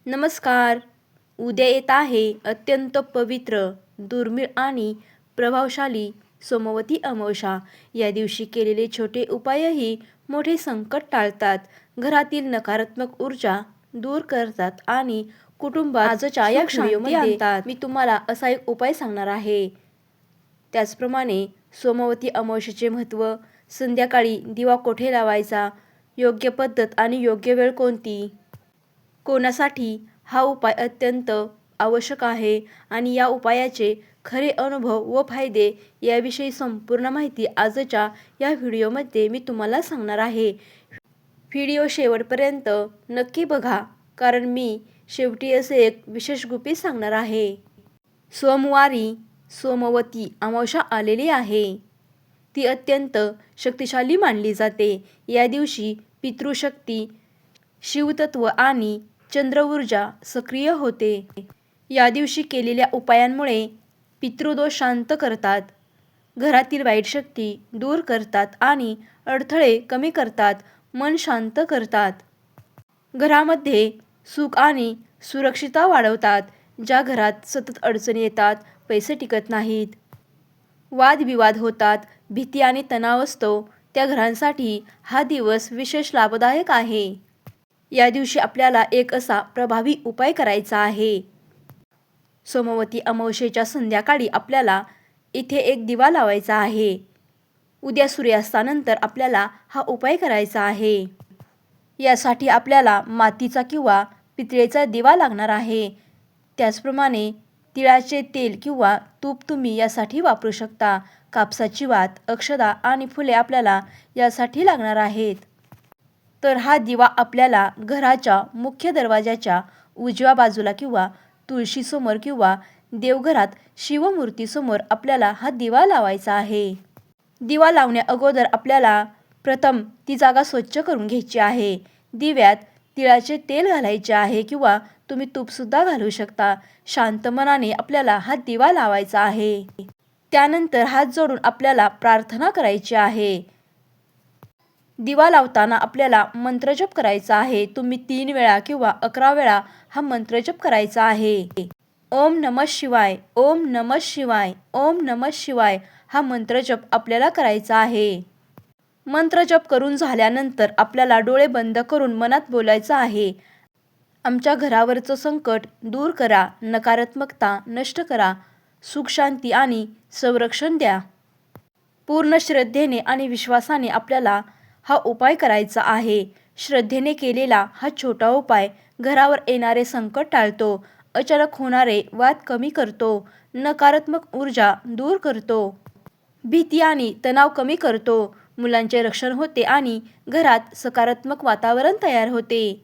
नमस्कार. उद्या येत आहे अत्यंत पवित्र, दुर्मिळ आणि प्रभावशाली सोमवती अमावस्या. या दिवशी केलेले छोटे उपायही मोठे संकट टाळतात, घरातील नकारात्मक ऊर्जा दूर करतात आणि कुटुंबात आजच्या या व्हिडिओमध्ये आणतात. मी तुम्हाला असा एक उपाय सांगणार आहे. त्याचप्रमाणे सोमवती अमावस्येचे महत्त्व, संध्याकाळी दिवा कोठे लावायचा, योग्य पद्धत आणि योग्य वेळ कोणती, कोणासाठी हा उपाय अत्यंत आवश्यक आहे आणि या उपायाचे खरे अनुभव व फायदे याविषयी संपूर्ण माहिती आजच्या या व्हिडिओमध्ये मी तुम्हाला सांगणार आहे. व्हिडिओ शेवटपर्यंत नक्की बघा, कारण मी शेवटी असे एक विशेष गुपित सांगणार आहे. सोमवारी सोमवती अमावस्या आलेली आहे. ती अत्यंत शक्तिशाली मानली जाते. या दिवशी पितृशक्ती, शिवतत्व आणि चंद्र ऊर्जा सक्रिय होते. या दिवशी केलेल्या उपायांमुळे पितृदोष शांत करतात, घरातील वाईट शक्ती दूर करतात आणि अडथळे कमी करतात, मन शांत करतात. घरामध्ये सुख आणि सुरक्षितता वाढवतात. ज्या घरात सतत अडचणी येतात, पैसे टिकत नाहीत, वादविवाद होतात, भीती आणि तणाव असतो, त्या घरांसाठी हा दिवस विशेष लाभदायक आहे. या दिवशी आपल्याला एक असा प्रभावी उपाय करायचा आहे. सोमवती अमावस्येच्या संध्याकाळी आपल्याला इथे एक दिवा लावायचा आहे. उद्या सूर्यास्तानंतर आपल्याला हा उपाय करायचा आहे. यासाठी आपल्याला मातीचा किंवा पितळेचा दिवा लागणार आहे. त्याचप्रमाणे तिळाचे तेल किंवा तूप तुम्ही यासाठी वापरू शकता. कापसाची वात, अक्षता आणि फुले आपल्याला यासाठी लागणार आहेत. तर हा दिवा आपल्याला घराच्या मुख्य दरवाजाच्या उजव्या बाजूला किंवा तुळशीसमोर किंवा देवघरात शिवमूर्तीसमोर आपल्याला हा दिवा लावायचा आहे. दिवा लावण्या अगोदर आपल्याला प्रथम ती जागा स्वच्छ करून घ्यायची आहे. दिव्यात तिळाचे तेल घालायचे आहे किंवा तुम्ही तूपसुद्धा घालू शकता. शांत मनाने आपल्याला हा दिवा लावायचा आहे. त्यानंतर हात जोडून आपल्याला प्रार्थना करायची आहे. दिवा लावताना आपल्याला मंत्रजप करायचा आहे. तुम्ही 3 वेळा किंवा 11 वेळा हा मंत्रजप करायचा आहे. ओम नमः शिवाय, ओम नमः शिवाय, ओम नमः शिवाय हा मंत्रजप आपल्याला करायचा आहे. मंत्रजप करून झाल्यानंतर आपल्याला डोळे बंद करून मनात बोलायचं आहे. आमच्या घरावरचं संकट दूर करा, नकारात्मकता नष्ट करा, सुख शांती आणि संरक्षण द्या. पूर्ण श्रद्धेने आणि विश्वासाने आपल्याला हा उपाय करायचा आहे. श्रद्धेने केलेला हा छोटा उपाय घरावर येणारे संकट टाळतो, अचानक होणारे वाद कमी करतो, नकारात्मक ऊर्जा दूर करतो, भीती आणि तणाव कमी करतो, मुलांचे रक्षण होते आणि घरात सकारात्मक वातावरण तयार होते.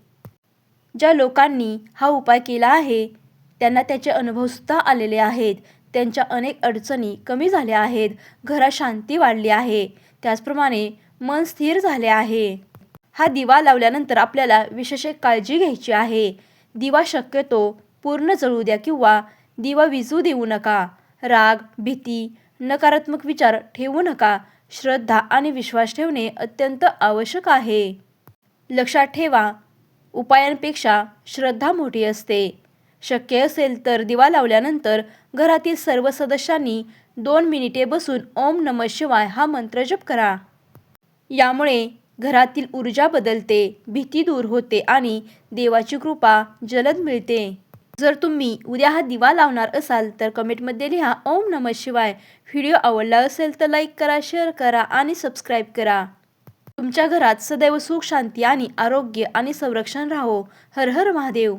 ज्या लोकांनी हा उपाय केला आहे त्यांना त्याचे अनुभवसुद्धा आलेले आहेत. त्यांच्या अनेक अडचणी कमी झाल्या आहेत, घरात शांती वाढली आहे, त्याचप्रमाणे मन स्थिर झाले आहे. हा दिवा लावल्यानंतर आपल्याला विशेष काळजी घ्यायची आहे. दिवा शक्यतो पूर्ण जळू द्या किंवा दिवा विझू देऊ नका. राग, भीती, नकारात्मक विचार ठेवू नका. श्रद्धा आणि विश्वास ठेवणे अत्यंत आवश्यक आहे. लक्षात ठेवा, उपायांपेक्षा श्रद्धा मोठी असते. शक्य असेल तर दिवा लावल्यानंतर घरातील सर्व सदस्यांनी 2 मिनिटे बसून ओम नमः शिवाय हा मंत्रजप करा. यामुळे घरातील ऊर्जा बदलते, भीती दूर होते आणि देवाची कृपा जलद मिळते. जर तुम्ही उद्या हा दिवा लावणार असाल तर कमेंटमध्ये लिहा ओम नमः शिवाय. व्हिडिओ आवडला असेल तर लाईक करा, शेअर करा आणि सबस्क्राईब करा. तुमच्या घरात सदैव सुख शांती आणि आरोग्य आणि संरक्षण राहो. हर हर महादेव.